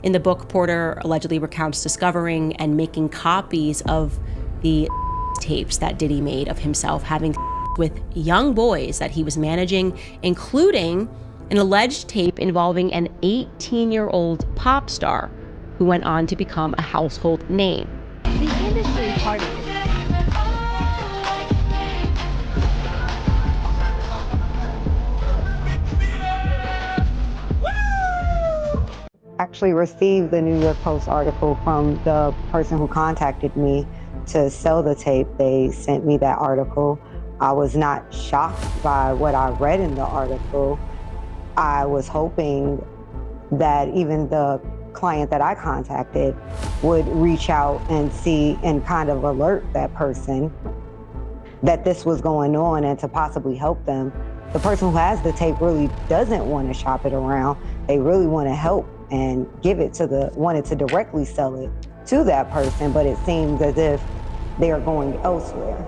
In the book, Porter allegedly recounts discovering and making copies of the tapes that Diddy made of himself having with young boys that he was managing, including an alleged tape involving an 18-year-old pop star who went on to become a household name. The industry part of it. Actually received the New York Post article from the person who contacted me to sell the tape. They sent me that article. I was not shocked by what I read in the article. I was hoping that even the client that I contacted would reach out and see and kind of alert that person that this was going on and to possibly help them. The person who has the tape really doesn't want to shop it around. They really want to help and give it to wanted to directly sell it to that person, but it seems as if they are going elsewhere.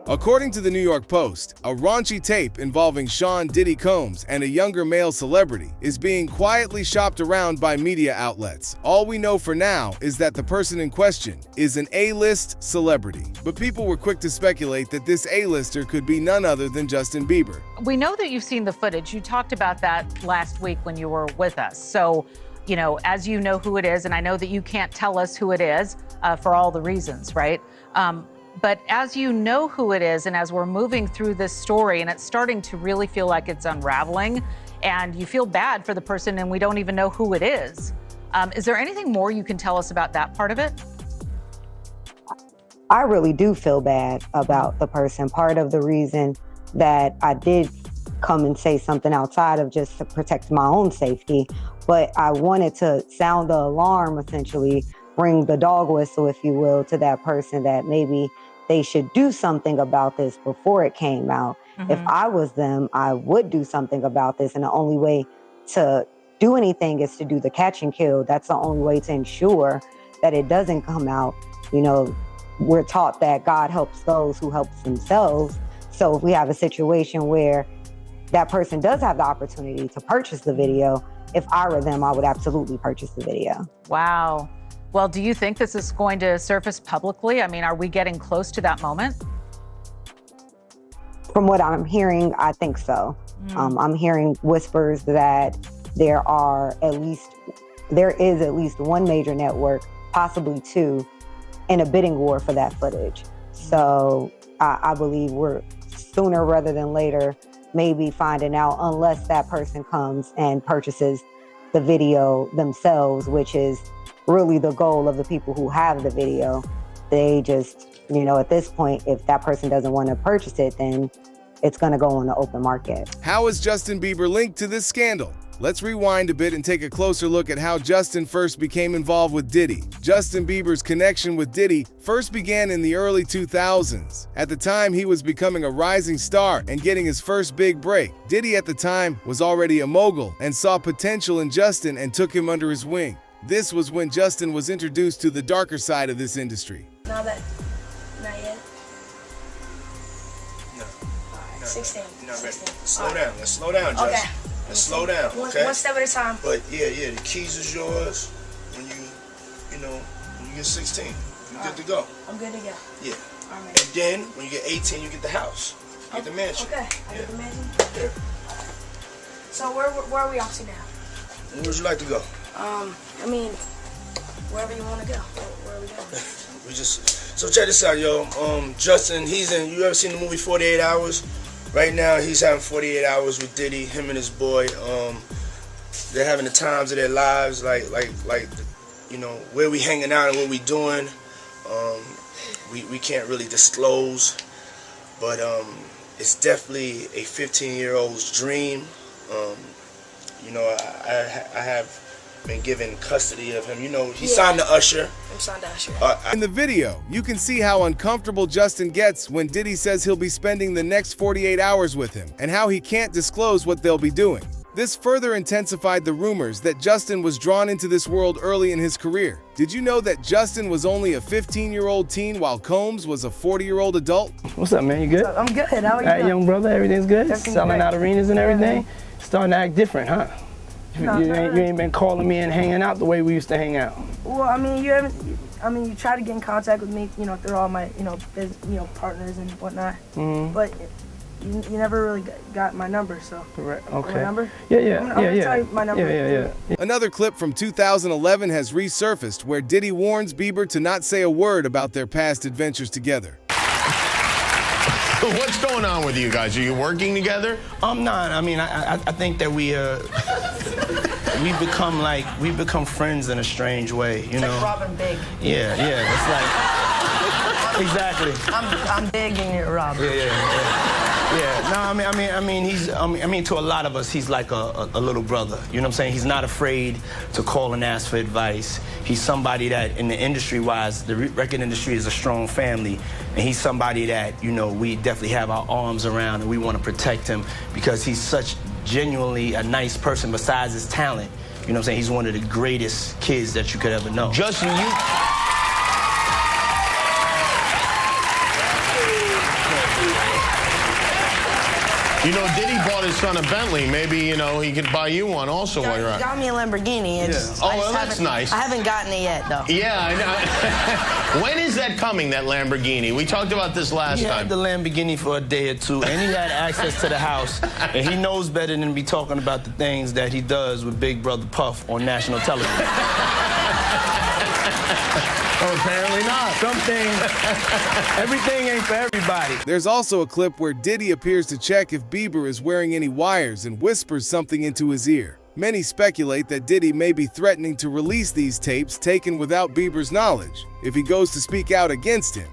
According to the New York Post, a raunchy tape involving Sean Diddy Combs and a younger male celebrity is being quietly shopped around by media outlets. All we know for now is that the person in question is an A-list celebrity, but people were quick to speculate that this A-lister could be none other than Justin Bieber. We know that you've seen the footage. You talked about that last week when you were with us. So, you know, as you know who it is, and I know that you can't tell us who it is for all the reasons, right? But as you know who it is, and as we're moving through this story, and it's starting to really feel like it's unraveling, and you feel bad for the person, and we don't even know who it is there anything more you can tell us about that part of it? I really do feel bad about the person. Part of the reason that I did come and say something outside of just to protect my own safety, but I wanted to sound the alarm, essentially, bring the dog whistle, if you will, to that person that maybe they should do something about this before it came out. If I was them, I would do something about this. And the only way to do anything is to do the catch and kill. That's the only way to ensure that it doesn't come out. You know, we're taught that God helps those who help themselves. So if we have a situation where that person does have the opportunity to purchase the video, if I were them, I would absolutely purchase the video. Wow. Well, do you think this is going to surface publicly? I mean, are we getting close to that moment? From what I'm hearing, I think so. I'm hearing whispers that there is at least one major network, possibly two, in a bidding war for that footage. So I believe we're sooner rather than later maybe finding out, unless that person comes and purchases the video themselves, which is really the goal of the people who have the video. They just, you know, at this point, if that person doesn't want to purchase it, then it's going to go on the open market. How is Justin Bieber linked to this scandal? Let's rewind a bit and take a closer look at how Justin first became involved with Diddy. Justin Bieber's connection with Diddy first began in the early 2000s. At the time, he was becoming a rising star and getting his first big break. Diddy at the time was already a mogul and saw potential in Justin and took him under his wing. This was when Justin was introduced to the darker side of this industry. Not yet. No. 16. You're not ready. 16. Slow down. Let's slow down, Justin. Okay. Let's slow down, okay? One step at a time. But yeah, the keys is yours when you get 16. You're good to go. I'm good to go. Yeah. All right. And then when you get 18, you get the house. You get the mansion. Okay. I get the mansion. Yeah. So where are we off to now? Where would you like to go? I mean, wherever you want to go. Where are we going? So check this out, yo. Justin, you ever seen the movie 48 Hours? Right now, he's having 48 hours with Diddy, him and his boy. They're having the times of their lives, like, you know, where we hanging out and what we doing. We can't really disclose, but it's definitely a 15-year-old's dream. You know, I have been given custody of him. You know, he signed to Usher. I'm signed to Usher. In the video, you can see how uncomfortable Justin gets when Diddy says he'll be spending the next 48 hours with him, and how he can't disclose what they'll be doing. This further intensified the rumors that Justin was drawn into this world early in his career. Did you know that Justin was only a 15-year-old teen while Combs was a 40-year-old adult? What's up, man? You good? I'm good. How are you? All right, young brother, everything's good? Everything's Selling great. out arenas and everything? Starting to act different, huh? No, you ain't been calling me and hanging out the way we used to hang out. Well, I mean, you haven't. I mean, you try to get in contact with me, through all my, partners and whatnot. Mm-hmm. But you never really got my number, so. Correct. Okay. My number? Yeah. I'm gonna tell you my number. Yeah. Another clip from 2011 has resurfaced where Diddy warns Bieber to not say a word about their past adventures together. What's going on with you guys? Are you working together? I'm not. I mean, I think that we've become friends in a strange way, you know. Like Robin Big. Yeah. It's like exactly. I'm big and you're Robin. Yeah. No, I mean, to a lot of us, he's like a little brother. You know what I'm saying? He's not afraid to call and ask for advice. He's somebody that, in the industry-wise, the record industry is a strong family, and he's somebody that, we definitely have our arms around, and we want to protect him because he's such genuinely a nice person besides his talent. You know what I'm saying? He's one of the greatest kids that you could ever know. Justin, Diddy bought his son a Bentley. Maybe, he could buy you one also while you're out. Got me a Lamborghini. Oh, well, that's nice. I haven't gotten it yet, though. Yeah, I know. When is that coming, that Lamborghini? We talked about this last He time. had the Lamborghini for a day or two, and he had access to the house, and he knows better than to be talking about the things that he does with Big Brother Puff on national television. Oh, apparently not. Everything ain't for everybody. There's also a clip where Diddy appears to check if Bieber is wearing any wires and whispers something into his ear. Many speculate that Diddy may be threatening to release these tapes taken without Bieber's knowledge if he goes to speak out against him.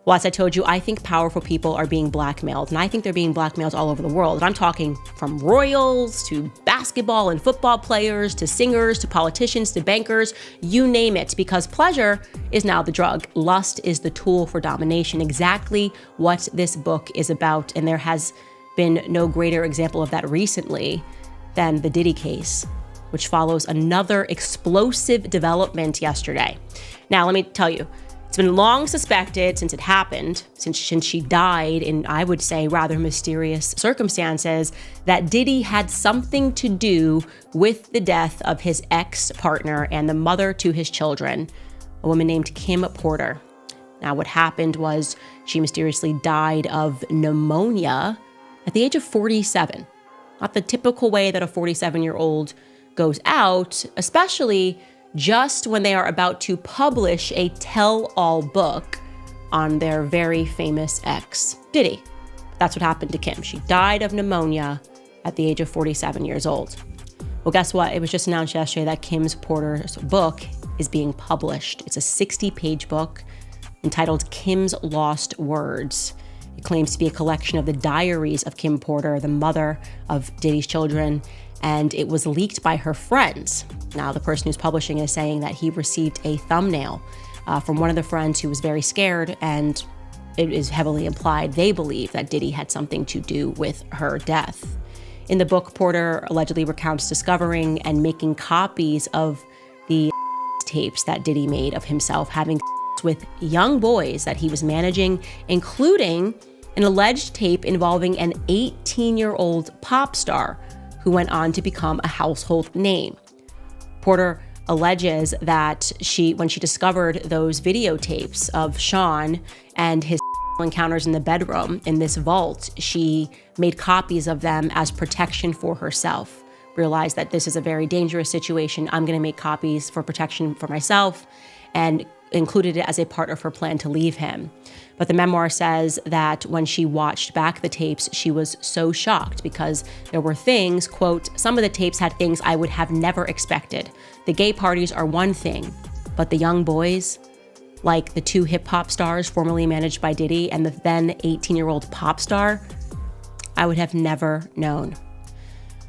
Well, as I told you, I think powerful people are being blackmailed, and I think they're being blackmailed all over the world. And I'm talking from royals to basketball and football players to singers to politicians to bankers, you name it, because pleasure is now the drug. Lust is the tool for domination, exactly what this book is about. And there has been no greater example of that recently than the Diddy case, which follows another explosive development yesterday. Now, let me tell you, it's been long suspected since it happened, since she died in, I would say, rather mysterious circumstances, that Diddy had something to do with the death of his ex-partner and the mother to his children, a woman named Kim Porter. Now, what happened was she mysteriously died of pneumonia at the age of 47. Not the typical way that a 47-year-old goes out, especially just when they are about to publish a tell-all book on their very famous ex, Diddy. That's what happened to Kim. She died of pneumonia at the age of 47 years old. Well, guess what? It was just announced yesterday that Kim Porter's book is being published. It's a 60-page book entitled Kim's Lost Words. It claims to be a collection of the diaries of Kim Porter, the mother of Diddy's children, and it was leaked by her friends. Now, the person who's publishing is saying that he received a thumbnail from one of the friends who was very scared, and it is heavily implied they believe that Diddy had something to do with her death. In the book, Porter allegedly recounts discovering and making copies of the tapes that Diddy made of himself having with young boys that he was managing, including an alleged tape involving an 18-year-old pop star who went on to become a household name. Porter alleges that when she discovered those videotapes of Sean and his encounters in the bedroom in this vault, she made copies of them as protection for herself. Realized that this is a very dangerous situation. I'm going to make copies for protection for myself, and included it as a part of her plan to leave him. But the memoir says that when she watched back the tapes, she was so shocked because there were things, quote, some of the tapes had things I would have never expected. The gay parties are one thing, but the young boys, like the two hip hop stars formerly managed by Diddy and the then 18-year-old pop star, I would have never known.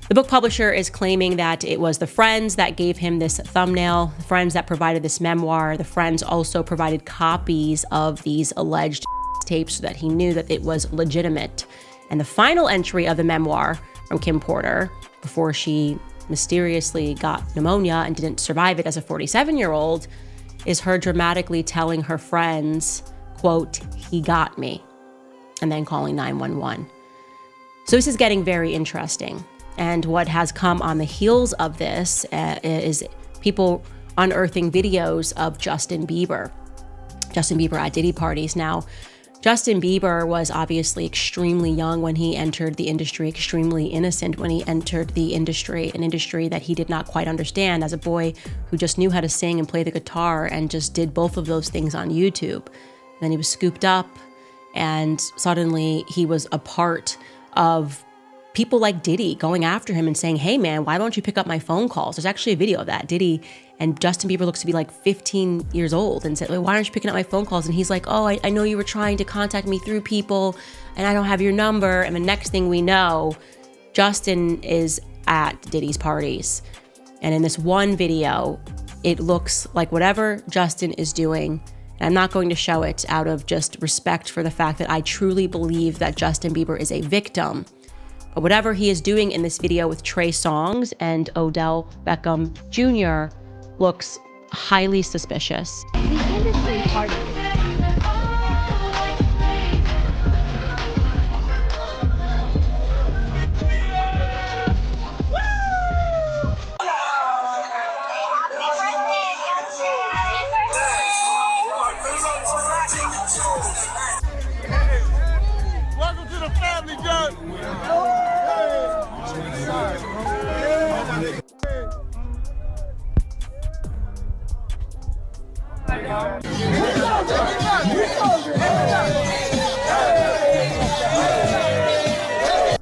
The book publisher is claiming that it was the friends that gave him this thumbnail, the friends that provided this memoir. The friends also provided copies of these alleged tapes so that he knew that it was legitimate. And the final entry of the memoir from Kim Porter, before she mysteriously got pneumonia and didn't survive it as a 47-year-old, is her dramatically telling her friends, quote, "He got me," and then calling 911. So this is getting very interesting. And what has come on the heels of this is people unearthing videos of Justin Bieber at Diddy parties. Now, Justin Bieber was obviously extremely young when he entered the industry, extremely innocent when he entered the industry, an industry that he did not quite understand as a boy who just knew how to sing and play the guitar and just did both of those things on YouTube. And then he was scooped up, and suddenly he was a part of people like Diddy going after him and saying, "Hey man, why don't you pick up my phone calls?" There's actually a video of that. Diddy and Justin Bieber looks to be like 15 years old and said, "Why aren't you picking up my phone calls?" And he's like, "Oh, I know you were trying to contact me through people and I don't have your number." And the next thing we know, Justin is at Diddy's parties. And in this one video, it looks like whatever Justin is doing, and I'm not going to show it out of just respect for the fact that I truly believe that Justin Bieber is a victim. But whatever he is doing in this video with Trey Songz and Odell Beckham Jr. looks highly suspicious. The industry party. Welcome to the family, John.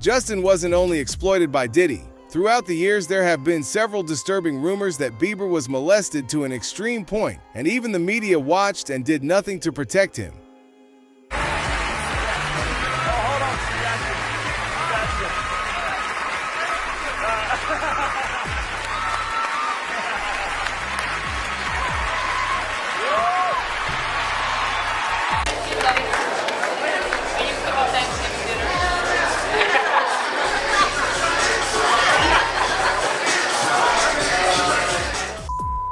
Justin wasn't only exploited by Diddy. Throughout the years, there have been several disturbing rumors that Bieber was molested to an extreme point, and even the media watched and did nothing to protect him.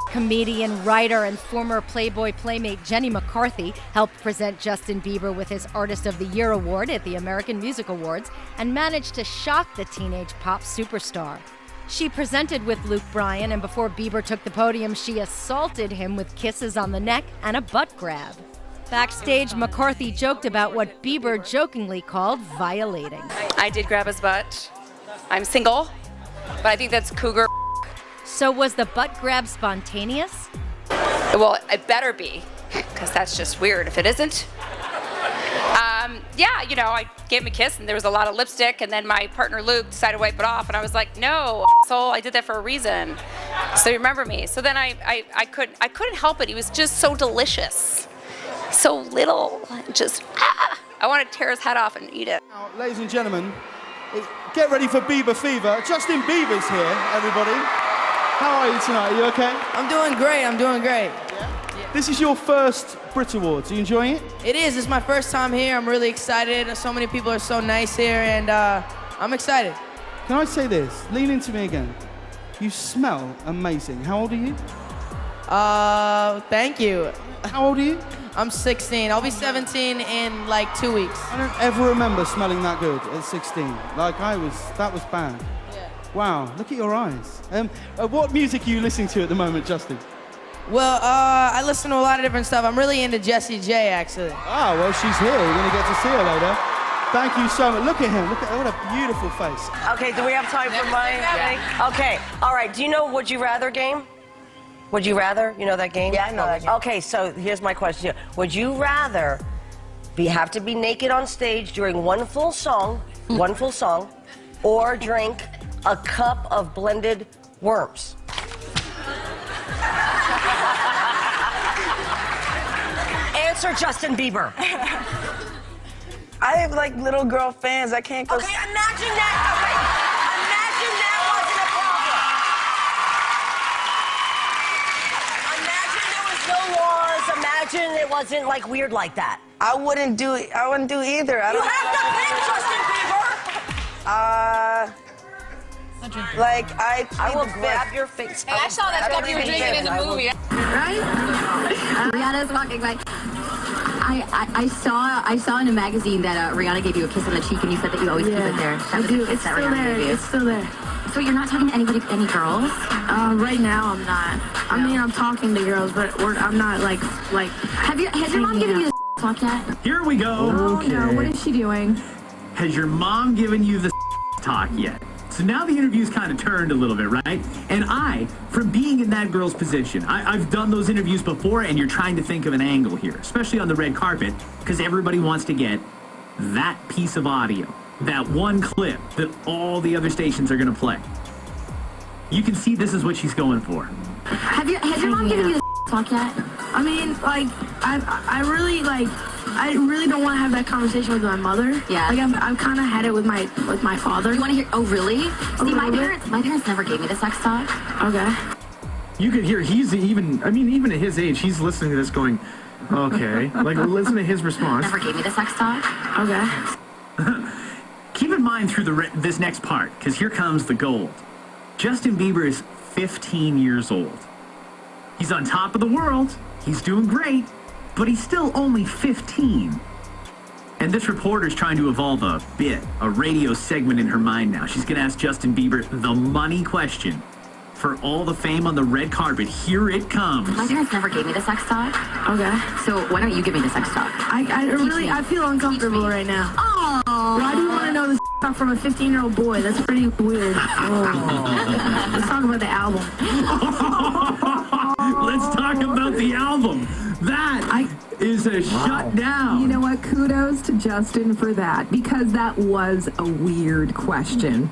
Comedian, writer, and former Playboy playmate Jenny McCarthy helped present Justin Bieber with his Artist of the Year award at the American Music Awards and managed to shock the teenage pop superstar. She presented with Luke Bryan, and before Bieber took the podium, she assaulted him with kisses on the neck and a butt grab. Backstage, McCarthy joked about what Bieber jokingly called violating. I did grab his butt. I'm single, but I think that's cougar. So was the butt grab spontaneous? Well, it better be, because that's just weird if it isn't. Yeah, you know, I gave him a kiss and there was a lot of lipstick, and then my partner Luke decided to wipe it off, and I was like, no, asshole, I did that for a reason. So remember me. So then I couldn't help it. He was just so delicious, so little, just I wanted to tear his head off and eat it. Now, ladies and gentlemen, get ready for Bieber fever. Justin Bieber's here, everybody. How are you tonight? Are you okay? I'm doing great. I'm doing great. Yeah? This is your first Brit Awards. Are you enjoying it? It is. It's my first time here. I'm really excited. So many people are so nice here, and I'm excited. Can I say this? Lean into me again. You smell amazing. How old are you? Thank you. How old are you? I'm 16. I'll be 17 in like 2 weeks. I don't ever remember smelling that good at 16. Like that was bad. Yeah. Wow, look at your eyes. What music are you listening to at the moment, Justin? Well, I listen to a lot of different stuff. I'm really into Jessie J, actually. Ah, well, she's here. We're going to get to see her later. Thank you so much. Look at him. Look at what a beautiful face. Okay, do we have time for my thing? Okay, all right. Do you know Would You Rather game? Would you rather? You know that game? Yeah, I know that game. Okay, so here's my question. Would you rather have to be naked on stage during one full song, or drink a cup of blended worms? Answer Justin Bieber. I have like little girl fans. I can't go. Okay, imagine that. Okay, imagine that wasn't a problem. Imagine there was no laws. Imagine it wasn't like weird like that. I wouldn't do it. I wouldn't do either. I don't have to pick Justin Bieber. Like I will grab your face. Hey, I saw that stuff you were drinking in the movie. Right? Rihanna's walking by. I saw in a magazine that Rihanna gave you a kiss on the cheek, and you said that you always keep it there. I do. It's still there. It's still there. So you're not talking to anybody, any girls? Right now I'm not. I mean, I'm talking to girls, but I'm not like. Has your mom given you the talk yet? Here we go. Okay. No, what is she doing? Has your mom given you the talk yet? So now the interview's kind of turned a little bit, right? And from being in that girl's position, I've done those interviews before, and you're trying to think of an angle here, especially on the red carpet, because everybody wants to get that piece of audio, that one clip that all the other stations are going to play. You can see this is what she's going for. Has your mom given you the talk yet? I mean, like, I really don't want to have that conversation with my mother. Yeah. Like I've kind of had it with my father. You want to hear? Oh, really? See, my parents never gave me the sex talk. Okay. You could hear even at his age, he's listening to this going, okay. Like, listen to his response. Never gave me the sex talk. Okay. Keep in mind through this next part, because here comes the gold. Justin Bieber is 15 years old. He's on top of the world. He's doing great, but he's still only 15. And this reporter's trying to evolve a radio segment in her mind now. She's going to ask Justin Bieber the money question. For all the fame on the red carpet, here it comes. My parents never gave me the sex talk. Okay. So why don't you give me the sex talk? I feel uncomfortable right now. Oh. Why do you want to know this talk from a 15-year-old boy? That's pretty weird. Let's talk about the album. Let's talk about the album. That is a shutdown. You know what? Kudos to Justin for that, because that was a weird question.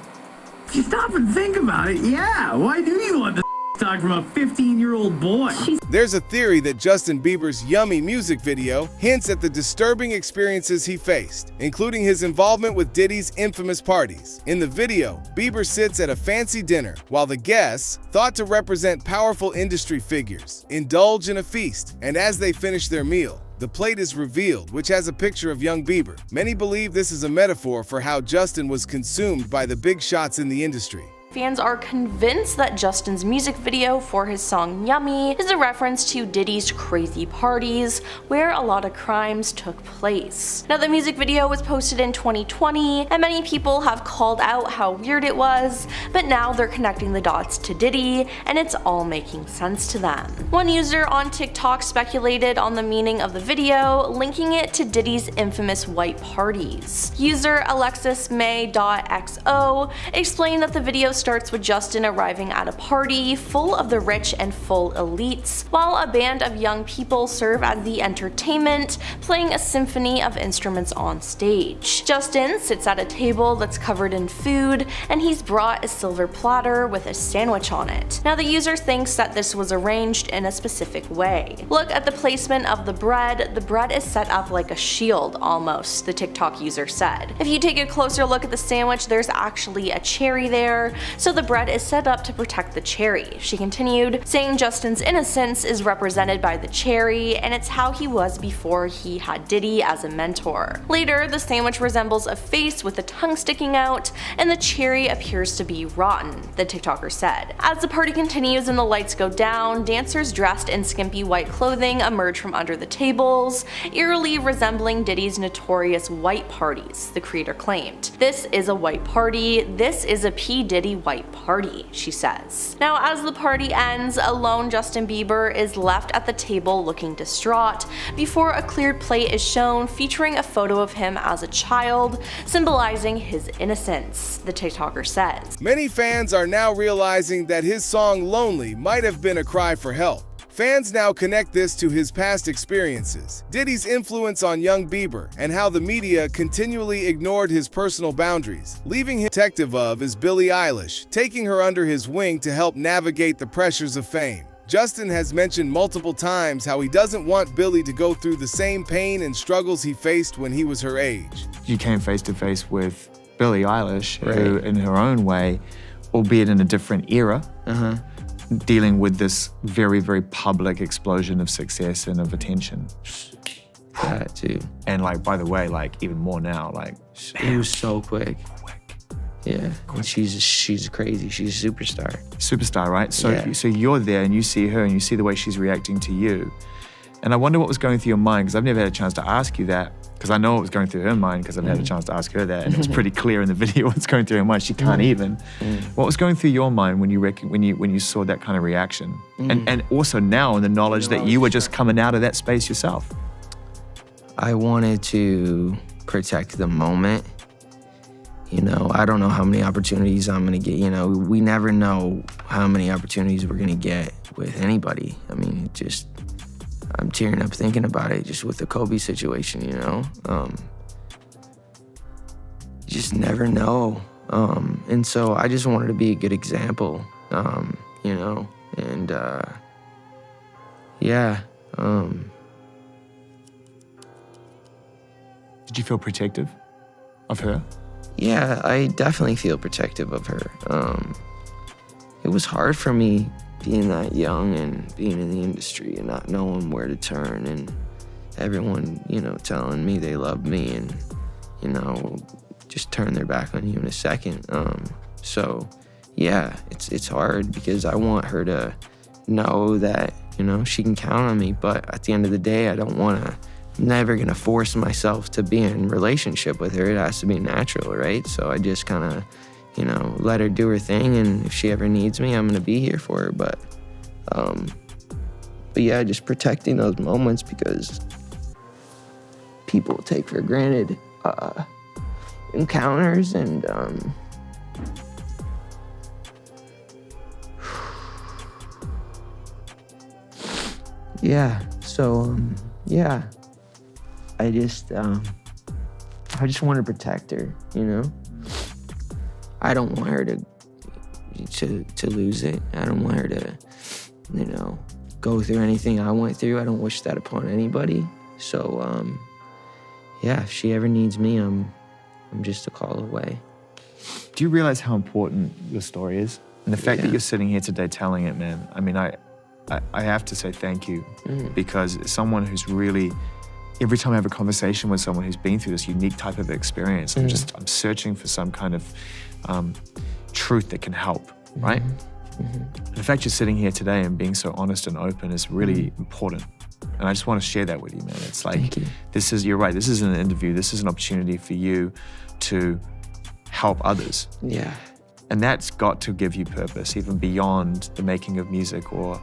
If you stop and think about it, yeah. Why do you want the talk from a 15-year-old boy? There's a theory that Justin Bieber's Yummy music video hints at the disturbing experiences he faced, including his involvement with Diddy's infamous parties. In the video, Bieber sits at a fancy dinner, while the guests, thought to represent powerful industry figures, indulge in a feast, and as they finish their meal, the plate is revealed, which has a picture of young Bieber. Many believe this is a metaphor for how Justin was consumed by the big shots in the industry. Fans are convinced that Justin's music video for his song Yummy is a reference to Diddy's crazy parties, where a lot of crimes took place. Now, the music video was posted in 2020, and many people have called out how weird it was, but now they're connecting the dots to Diddy, and it's all making sense to them. One user on TikTok speculated on the meaning of the video, linking it to Diddy's infamous white parties. User AlexisMay.xo explained that the video starts with Justin arriving at a party full of the rich and full elites, while a band of young people serve as the entertainment, playing a symphony of instruments on stage. Justin sits at a table that's covered in food, and he's brought a silver platter with a sandwich on it. Now, the user thinks that this was arranged in a specific way. Look at the placement of the bread. The bread is set up like a shield almost, the TikTok user said. If you take a closer look at the sandwich, there's actually a cherry there, so the bread is set up to protect the cherry. She continued, saying Justin's innocence is represented by the cherry, and it's how he was before he had Diddy as a mentor. Later, the sandwich resembles a face with a tongue sticking out, and the cherry appears to be rotten, the TikToker said. As the party continues and the lights go down, dancers dressed in skimpy white clothing emerge from under the tables, eerily resembling Diddy's notorious white parties, the creator claimed. This is a white party. This is a P. Diddy white party, she says. Now, as the party ends, a lone Justin Bieber is left at the table looking distraught before a cleared plate is shown featuring a photo of him as a child, symbolizing his innocence, the TikToker says. Many fans are now realizing that his song Lonely might have been a cry for help. Fans now connect this to his past experiences, Diddy's influence on young Bieber, and how the media continually ignored his personal boundaries. Leaving him protective of is Billie Eilish, taking her under his wing to help navigate the pressures of fame. Justin has mentioned multiple times how he doesn't want Billie to go through the same pain and struggles he faced when he was her age. You came face to face with Billie Eilish, who in her own way, albeit in a different era, dealing with this very, very public explosion of success and of attention. that too. And like, by the way, like even more now, like it was so quick. Yeah, and she's crazy. She's a superstar. Superstar, right? So, Yeah. so you're there and you see her and you see the way she's reacting to you. And I wonder what was going through your mind, because I've never had a chance to ask you that, because I know what was going through her mind, because I've had a chance to ask her that, and it was pretty clear in the video what's going through her mind. She can't even. What was going through your mind when you saw that kind of reaction? And also now in the knowledge that you were just coming out of that space yourself. I wanted to protect the moment. You know, I don't know how many opportunities I'm gonna get. You know, we never know how many opportunities we're gonna get with anybody. I mean, I'm tearing up thinking about it, just with the Kobe situation, you know? You just never know. And so I just wanted to be a good example, you know? And yeah. Did you feel protective of her? Yeah, I definitely feel protective of her. It was hard for me being that young and being in the industry and not knowing where to turn, and everyone, you know, telling me they love me and, you know, just turn their back on you in a second. So yeah, it's hard because I want her to know that, you know, she can count on me, but at the end of the day, I'm never gonna force myself to be in a relationship with her. It has to be natural, right? So I just kind of, you know, let her do her thing, and if she ever needs me, I'm gonna be here for her. But yeah, just protecting those moments, because people take for granted encounters, and yeah. So yeah, I just want to protect her, you know. I don't want her to lose it. I don't want her to, you know, go through anything I went through. I don't wish that upon anybody. So, yeah, if she ever needs me, I'm just a call away. Do you realize how important your story is? And the fact that you're sitting here today telling it, man, I mean, I have to say thank you, because someone who's really, every time I have a conversation with someone who's been through this unique type of experience, I'm searching for some kind of truth that can help, right? The fact you're sitting here today and being so honest and open is really important. And I just want to share that with you, man. It's like, you're right, this isn't an interview, this is an opportunity for you to help others. Yeah. And that's got to give you purpose, even beyond the making of music, or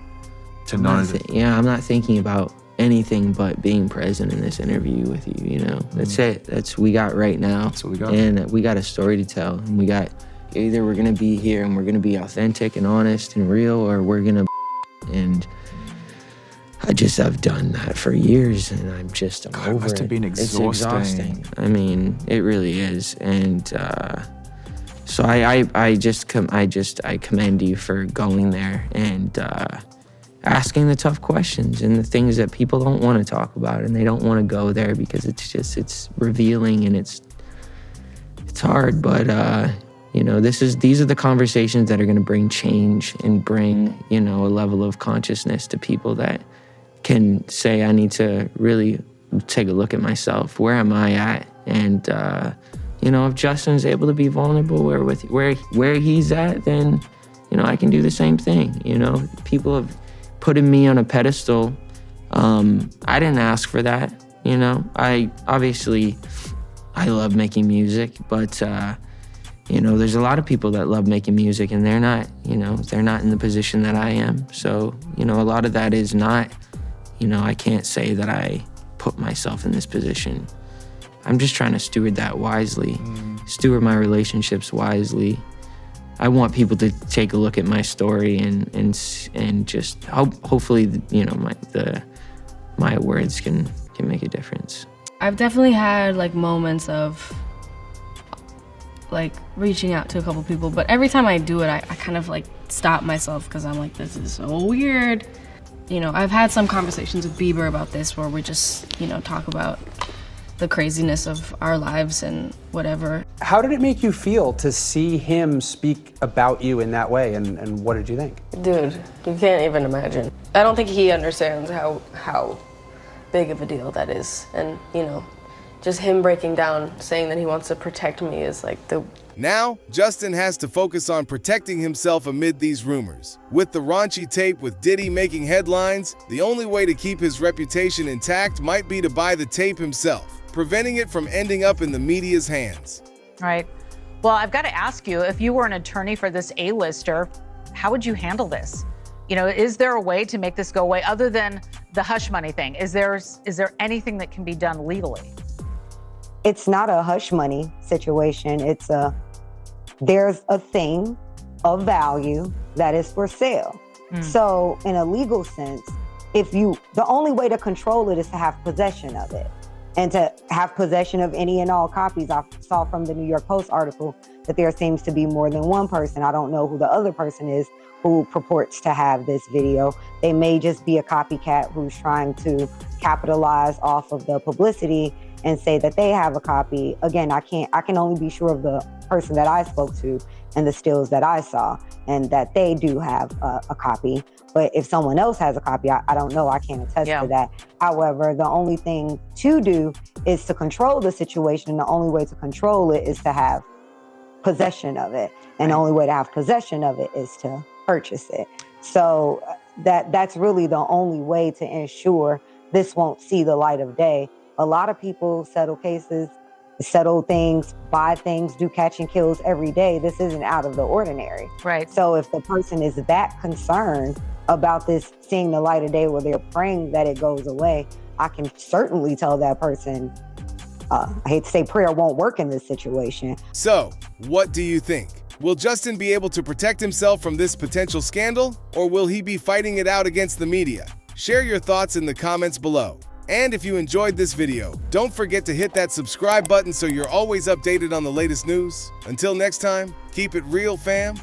to know that. Yeah, I'm not thinking about anything but being present in this interview with you, you know? That's it. That's what we got right now. That's what we got. And we got a story to tell. And we got, either we're gonna be here and we're gonna be authentic and honest and real, or we're gonna, and I've done that for years, and I'm over it. It must have been exhausting. It's exhausting. I mean, it really is. And so I commend you for going there and asking the tough questions and the things that people don't want to talk about, and they don't want to go there because it's revealing and it's hard. But you know, these are the conversations that are going to bring change and bring, you know, a level of consciousness to people that can say, I need to really take a look at myself. Where am I at? And you know, if Justin's able to be vulnerable where he's at, then, you know, I can do the same thing. You know, people have putting me on a pedestal. I didn't ask for that. You know, I love making music, but you know, there's a lot of people that love making music, and they're not in the position that I am. So, you know, a lot of that is not, you know, I can't say that I put myself in this position. I'm just trying to steward that wisely, steward my relationships wisely. I want people to take a look at my story and just hopefully, you know, my words can make a difference. I've definitely had like moments of like reaching out to a couple people, but every time I do it, I kind of like stop myself because I'm like, this is so weird. You know, I've had some conversations with Bieber about this where we just, you know, talk about the craziness of our lives and whatever. How did it make you feel to see him speak about you in that way, and what did you think? Dude, you can't even imagine. I don't think he understands how big of a deal that is. And, you know, just him breaking down, saying that he wants to protect me is like the... Now, Justin has to focus on protecting himself amid these rumors. With the raunchy tape with Diddy making headlines, the only way to keep his reputation intact might be to buy the tape himself, preventing it from ending up in the media's hands. Right. Well, I've got to ask you, if you were an attorney for this A-lister, how would you handle this? You know, is there a way to make this go away other than the hush money thing? Is there anything that can be done legally? It's not a hush money situation. There's a thing of value that is for sale. So in a legal sense, the only way to control it is to have possession of it. And to have possession of any and all copies. I saw from the New York Post article that there seems to be more than one person. I don't know who the other person is who purports to have this video. They may just be a copycat who's trying to capitalize off of the publicity and say that they have a copy. Again, I can only be sure of the person that I spoke to and the stills that I saw, and that they do have a copy. But if someone else has a copy, I don't know. I can't attest to that. However, the only thing to do is to control the situation. And the only way to control it is to have possession of it. And the only way to have possession of it is to purchase it. So that's really the only way to ensure this won't see the light of day. A lot of people settle cases, settle things, buy things, do catch and kills every day. This isn't out of the ordinary. Right. So if the person is that concerned about this seeing the light of day, where they're praying that it goes away, I can certainly tell that person, I hate to say prayer won't work in this situation. So, what do you think? Will Justin be able to protect himself from this potential scandal, or will he be fighting it out against the media? Share your thoughts in the comments below. And if you enjoyed this video, don't forget to hit that subscribe button so you're always updated on the latest news. Until next time, keep it real, fam.